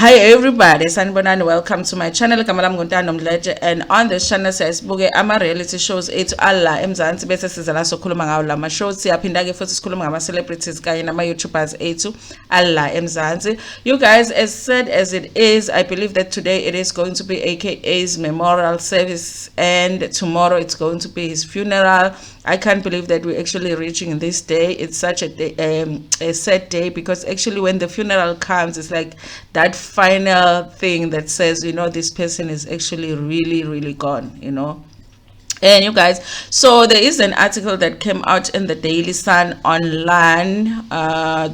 Hi everybody, sanibonani, welcome to my channel. Igama lami Ntando Mdletshe, and on this channel siyasibuke ama reality shows ethu alla eMzansi bese siza la sokhuluma ngawo lama shows. Siyaphinda ke futhi sikhuluma ngama celebrities kanye nama YouTubers ethu alla eMzansi. You guys, as sad as it is, I believe that today it is going to be AKA's memorial service and tomorrow it's going to be his funeral. I can't believe that we're actually reaching this day. It's such a day, a sad day, because actually when the funeral comes, it's like that final thing that says, you know, this person is actually really gone, you know. And you guys, so there is an article that came out in the Daily Sun online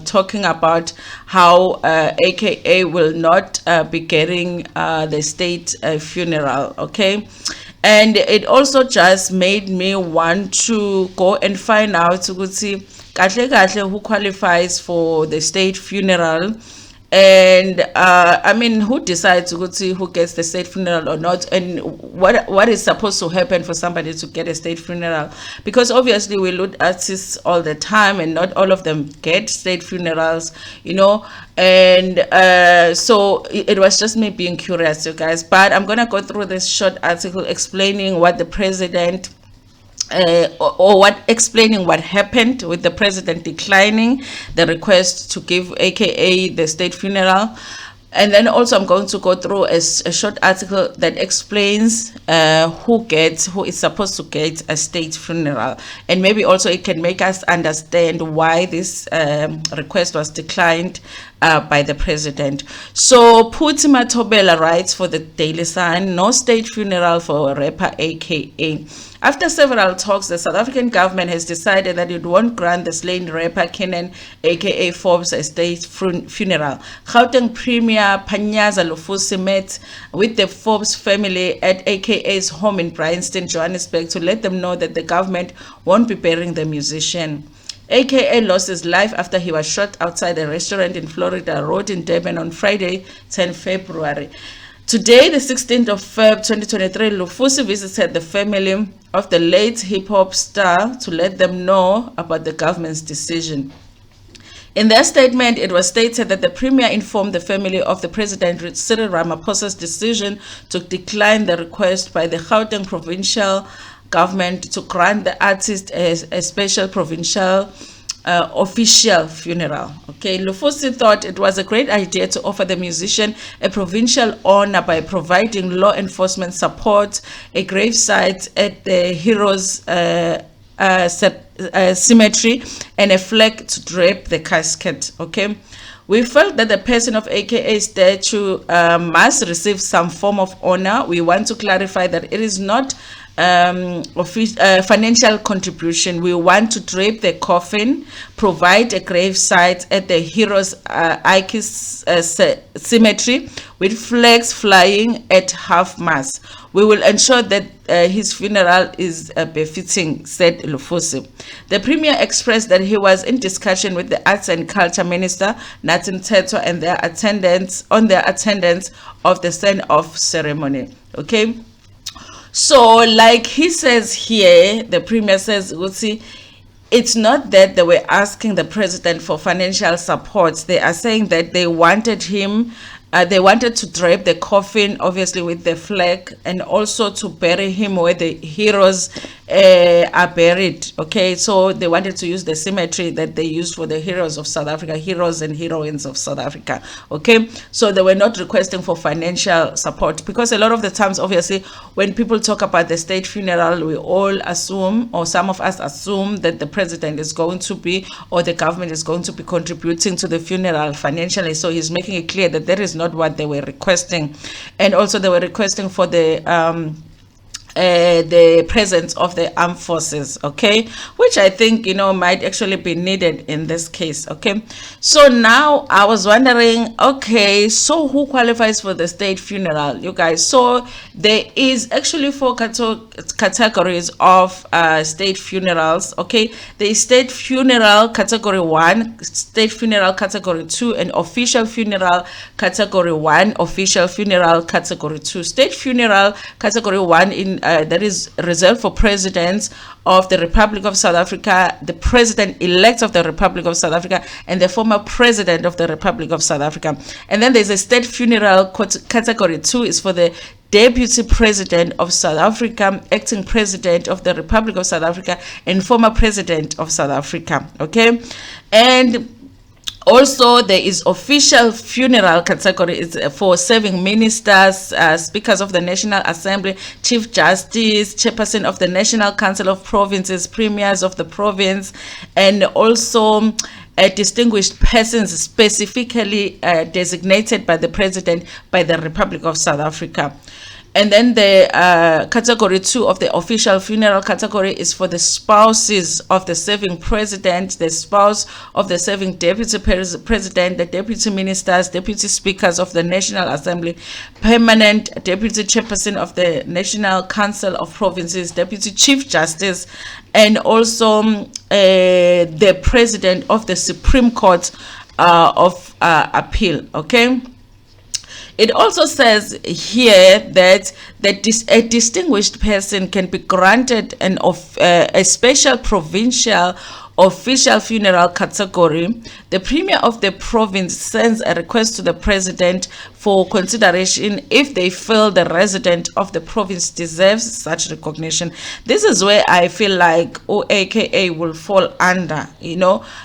talking about how AKA will not be getting the state funeral, okay? And it also just made me want to go and find out who qualifies for the state funeral. And I mean, who decides who gets the state funeral or not, and what is supposed to happen for somebody to get a state funeral? Because obviously we lose artists all the time and not all of them get state funerals, you know. And so it was just me being curious, you guys. But I'm gonna go through this short article explaining what the president explaining what happened with the president declining the request to give AKA the state funeral. And then also I'm going to go through a short article that explains who is supposed to get a state funeral, and maybe also it can make us understand why this request was declined by the president. So Phuthi Matobela writes for the Daily Sun, no state funeral for rapper AKA. After several talks, the South African government has decided that it won't grant the slain rapper Kenan aka Forbes a state funeral. Gauteng Premier Panyaza Lufusi met with the Forbes family at AKA's home in Bryanston, Johannesburg, to let them know that the government won't be burying the musician. AKA lost his life after he was shot outside a restaurant in Florida Road in Durban on Friday, 10 February. Today, the 16th of Feb 2023, Lufusi visited the family of the late hip-hop star to let them know about the government's decision. In their statement, it was stated that the premier informed the family of the President Cyril Ramaphosa's decision to decline the request by the Gauteng provincial government to grant the artist a special provincial official funeral. Okay, Lufusi thought it was a great idea to offer the musician a provincial honor by providing law enforcement support, a gravesite at the Heroes Cemetery, and a flag to drape the casket. Okay, we felt that the person of AKA statue must receive some form of honor. We want to clarify that it is not financial contribution. We want to drape the coffin, provide a gravesite at the Heroes Cemetery with flags flying at half-mast. We will ensure that his funeral is befitting, said Lufusi. The premier expressed that he was in discussion with the Arts and Culture Minister, Ntando, and their attendance of the send-off ceremony. Okay. So, like he says here, the premier says, it's not that they were asking the president for financial support. They are saying that they wanted him, they wanted to drape the coffin, obviously with the flag, and also to bury him where the heroes are buried. Okay, so they wanted to use the cemetery that they used for the heroes of South Africa, heroes and heroines of South Africa. Okay, so they were not requesting for financial support, because a lot of the times, obviously, when people talk about the state funeral, we all assume, or some of us assume, that the president is going to be, or the government is going to be contributing to the funeral financially. So he's making it clear that that is not what they were requesting. And also they were requesting for the presence of the armed forces, okay, which I think, you know, might actually be needed in this case. Okay, so now I was wondering, okay, so who qualifies for the state funeral, you guys? So there is actually 4 categories of state funerals. Okay, there is state funeral category 1, state funeral category 2, and official funeral category 1, official funeral category 2. State funeral category 1 in that is reserved for presidents of the Republic of South Africa, the president-elect of the Republic of South Africa, and the former president of the Republic of South Africa. And then there's a state funeral category 2 is for the Deputy President of South Africa, acting President of the Republic of South Africa, and former President of South Africa. Okay, and also there is official funeral category. It's for serving ministers, speakers of the National Assembly, Chief Justice, Chairperson of the National Council of Provinces, premiers of the province, and also distinguished persons specifically designated by the president by the Republic of South Africa. And then the category 2 of the official funeral category is for the spouses of the serving president, the spouse of the serving deputy president, the deputy ministers, deputy speakers of the National Assembly, permanent deputy chairperson of the National Council of Provinces, deputy chief justice, and also the president of the Supreme Court of Appeal. Okay. It also says here that a distinguished person can be granted a special provincial official funeral category. The premier of the province sends a request to the president for consideration if they feel the resident of the province deserves such recognition. This is where I feel like AKA will fall under,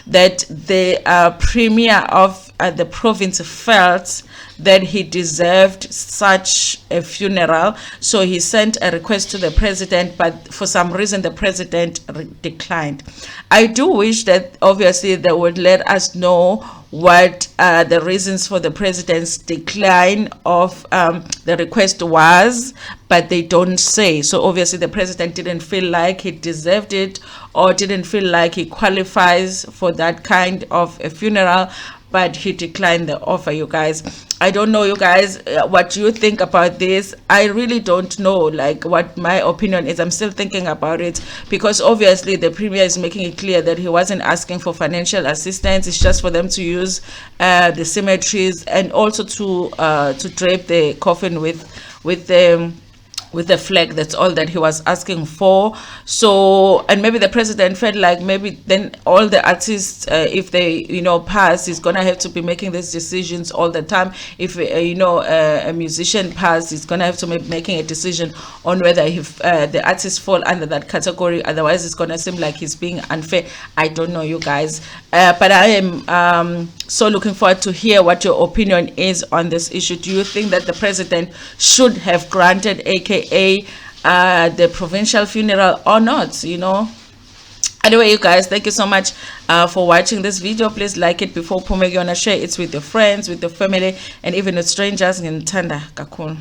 that the premier of the province felt that he deserved such a funeral, so he sent a request to the president, but for some reason the president declined. I do wish that obviously they would let us know what the reasons for the president's decline of the request was, but they don't say. So obviously the president didn't feel like he deserved it, or didn't feel like he qualifies for that kind of a funeral, but he declined the offer. You guys, I don't know, you guys, what you think about this. I really don't know, like, what my opinion is. I'm still thinking about it, because obviously the premier is making it clear that he wasn't asking for financial assistance. It's just for them to use the cemeteries, and also to drape the coffin with the flag. That's all that he was asking for. So, and maybe the president felt like maybe then all the artists, if they pass, he's gonna have to be making these decisions all the time. If a musician pass, he's gonna have to be making a decision on whether the artists fall under that category. Otherwise it's gonna seem like he's being unfair. I don't know, you guys, but I am so looking forward to hear what your opinion is on this issue. Do you think that the president should have granted AKA the provincial funeral or not? Anyway, you guys, thank you so much for watching this video. Please like it before Pumegona, share it with your friends, with your family, and even with strangers. Ntando kakhulu.